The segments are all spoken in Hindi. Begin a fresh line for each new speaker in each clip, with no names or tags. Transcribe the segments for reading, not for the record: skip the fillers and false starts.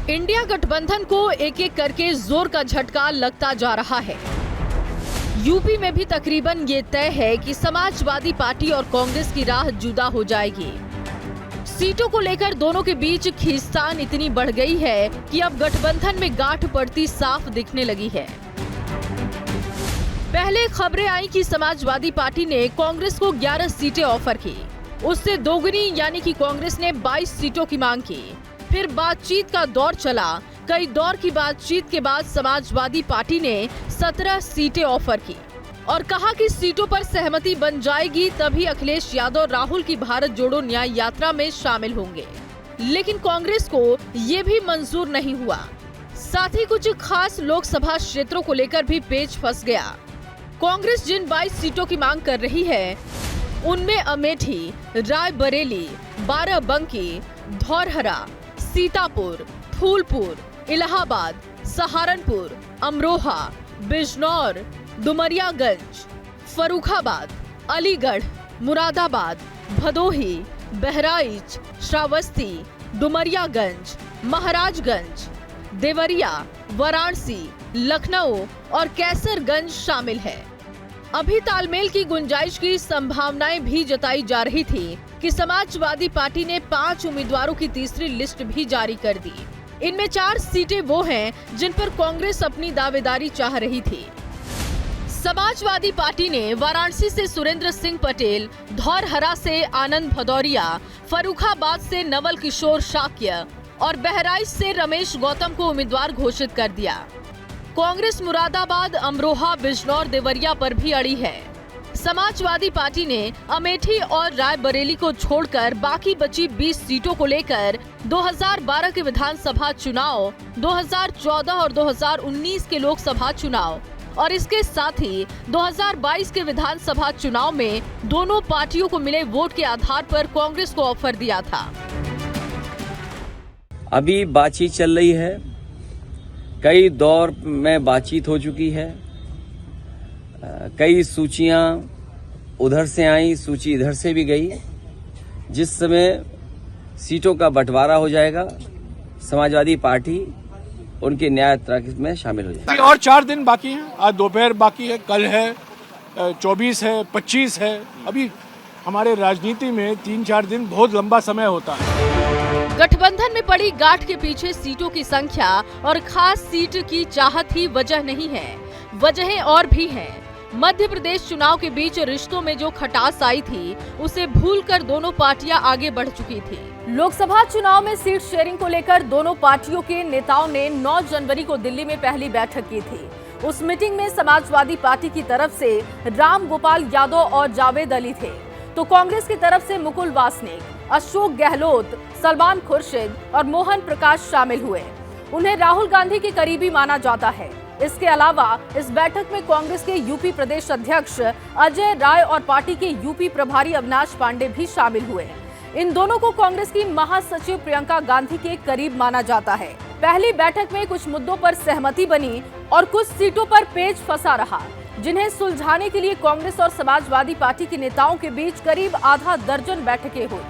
इंडिया गठबंधन को एक एक करके जोर का झटका लगता जा रहा है। यूपी में भी तकरीबन ये तय है कि समाजवादी पार्टी और कांग्रेस की राह जुदा हो जाएगी। सीटों को लेकर दोनों के बीच खींचतान इतनी बढ़ गई है कि अब गठबंधन में गांठ पड़ती साफ दिखने लगी है। पहले खबरें आई कि समाजवादी पार्टी ने कांग्रेस को 11 सीटें ऑफर की, उससे दोगुनी यानी कि कांग्रेस ने 22 सीटों की मांग की। फिर बातचीत का दौर चला। कई दौर की बातचीत के बाद समाजवादी पार्टी ने 17 सीटें ऑफर की और कहा कि सीटों पर सहमति बन जाएगी तभी अखिलेश यादव राहुल की भारत जोड़ो न्याय यात्रा में शामिल होंगे। लेकिन कांग्रेस को ये भी मंजूर नहीं हुआ। साथ ही कुछ खास लोकसभा क्षेत्रों को लेकर भी पेच फंस गया। कांग्रेस जिन 22 सीटों की मांग कर रही है उनमें अमेठी, रायबरेली, बाराबंकी, धौरहरा, सीतापुर, फूलपुर, इलाहाबाद, सहारनपुर, अमरोहा, बिजनौर, डुमरियागंज, फर्रुखाबाद, अलीगढ़, मुरादाबाद, भदोही, बहराइच, श्रावस्ती, डुमरियागंज, महाराजगंज, देवरिया, वाराणसी, लखनऊ और कैसरगंज शामिल है। अभी तालमेल की गुंजाइश की संभावनाएं भी जताई जा रही थी कि समाजवादी पार्टी ने 5 उम्मीदवारों की तीसरी लिस्ट भी जारी कर दी। इनमें 4 सीटें वो हैं जिन पर कांग्रेस अपनी दावेदारी चाह रही थी। समाजवादी पार्टी ने वाराणसी से सुरेंद्र सिंह पटेल, धौरहरा से आनंद भदौरिया, फर्रुखाबाद से नवल किशोर शाक्य और बहराइच से रमेश गौतम को उम्मीदवार घोषित कर दिया। कांग्रेस मुरादाबाद, अमरोहा, बिजनौर, देवरिया पर भी अड़ी है। समाजवादी पार्टी ने अमेठी और रायबरेली को छोड़कर बाकी बची 20 सीटों को लेकर 2012 के विधानसभा चुनाव, 2014 और 2019 के लोकसभा चुनाव और इसके साथ ही 2022 के विधानसभा चुनाव में दोनों पार्टियों को मिले वोट के आधार पर कांग्रेस को ऑफर दिया था।
अभी बातचीत चल रही है, कई दौर में बातचीत हो चुकी है, कई सूचियां उधर से आई, सूची इधर से भी गई। जिस समय सीटों का बंटवारा हो जाएगा समाजवादी पार्टी उनकी न्याय यात्रा में शामिल हो जाएगी।
और 4 दिन बाकी हैं, आज दोपहर बाकी है, कल है, 24 है, 25 है। अभी हमारे राजनीति में 3-4 दिन बहुत लंबा समय होता है।
गठबंधन में पड़ी गांठ के पीछे सीटों की संख्या और खास सीट की चाहत ही वजह नहीं है, वजहें और भी हैं। मध्य प्रदेश चुनाव के बीच रिश्तों में जो खटास आई थी उसे भूलकर दोनों पार्टियां आगे बढ़ चुकी थी। लोकसभा चुनाव में सीट शेयरिंग को लेकर दोनों पार्टियों के नेताओं ने 9 जनवरी को दिल्ली में पहली बैठक की थी। उस मीटिंग में समाजवादी पार्टी की तरफ से राम गोपाल यादव और जावेद अली थे, तो कांग्रेस की तरफ से मुकुल वासनिक, अशोक गहलोत, सलमान खुर्शीद और मोहन प्रकाश शामिल हुए। उन्हें राहुल गांधी के करीबी माना जाता है। इसके अलावा इस बैठक में कांग्रेस के यूपी प्रदेश अध्यक्ष अजय राय और पार्टी के यूपी प्रभारी अविनाश पांडे भी शामिल हुए। इन दोनों को कांग्रेस की महासचिव प्रियंका गांधी के करीब माना जाता है। पहली बैठक में कुछ मुद्दों पर सहमति बनी और कुछ सीटों पर पेच फंसा रहा, जिन्हें सुलझाने के लिए कांग्रेस और समाजवादी पार्टी के नेताओं के बीच करीब आधा दर्जन बैठकें हुई।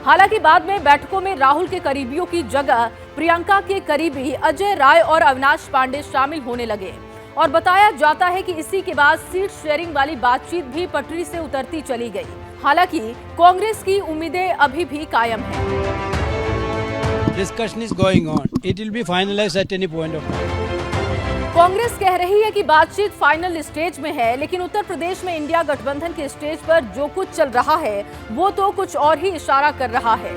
हालांकि बाद में बैठकों में राहुल के करीबियों की जगह प्रियंका के करीबी अजय राय और अविनाश पांडे शामिल होने लगे और बताया जाता है कि इसी के बाद सीट शेयरिंग वाली बातचीत भी पटरी से उतरती चली गई। हालांकि कांग्रेस की उम्मीदें अभी भी कायम हैं।
Discussion is going on. It will be finalized at any point of time.
Congress कह रही है कि बातचीत फाइनल स्टेज में है, लेकिन उत्तर प्रदेश में इंडिया गठबंधन के स्टेज पर जो कुछ चल रहा है वो तो कुछ और ही इशारा कर रहा है।